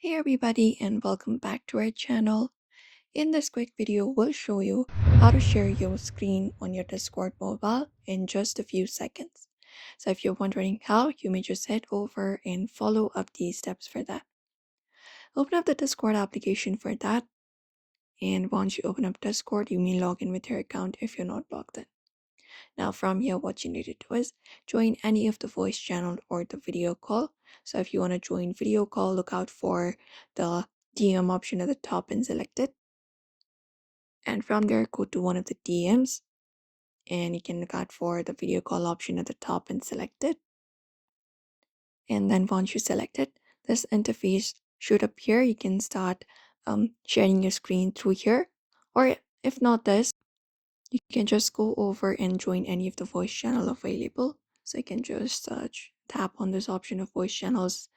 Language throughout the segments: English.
Hey everybody and welcome back to our channel. In this quick video, we'll show you how to share your screen on your Discord mobile in just a few seconds. So if you're wondering how, you may just head over and follow up these steps for that. Open up the Discord application for that, and once you open up Discord, you may log in with your account if you're not logged in. Now from here, what you need to do is join any of the voice channel or the video call. So if you want to join video call, look out for the DM option at the top and select it. And from there, go to one of the DMs and you can look out for the video call option at the top and select it. And then once you select it, this interface should appear. You can start sharing your screen through here. Or if not this, you can just go over and join any of the voice channel available. So you can just tap on this option of voice channels,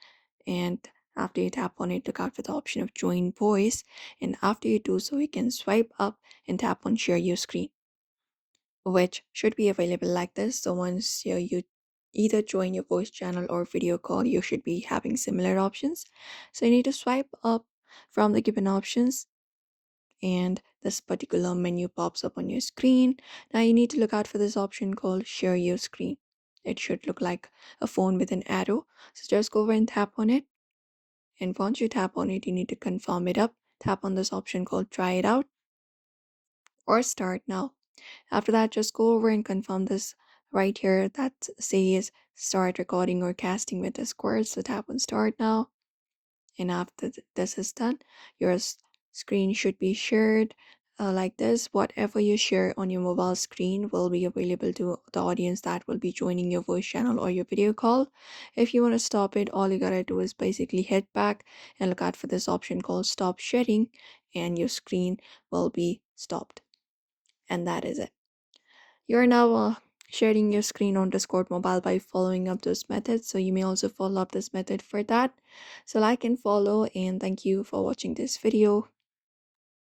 and after you tap on it, look out for the option of join voice, and after you do so, you can swipe up and tap on share your screen, which should be available like this. So once you either join your voice channel or video call, you should be having similar options. So you need to swipe up from the given options and this particular menu pops up on your screen. Now you need to look out for this option called share your screen. It should look like a phone with an arrow. So just go over and tap on it. And once you tap on it, you need to confirm it up. Tap on this option called try it out or start now. After that, just go over and confirm this right here that says start recording or casting with Discord. So tap on start now. And after this is done, your screen should be shared like this. Whatever you share on your mobile screen will be available to the audience that will be joining your voice channel or your video call. If you want to stop it, all you gotta do is basically head back and look out for this option called stop sharing, and your screen will be stopped. And that is it. You're now sharing your screen on Discord mobile by following up those methods. So you may also follow up this method for that. So like and follow, and thank you for watching this video.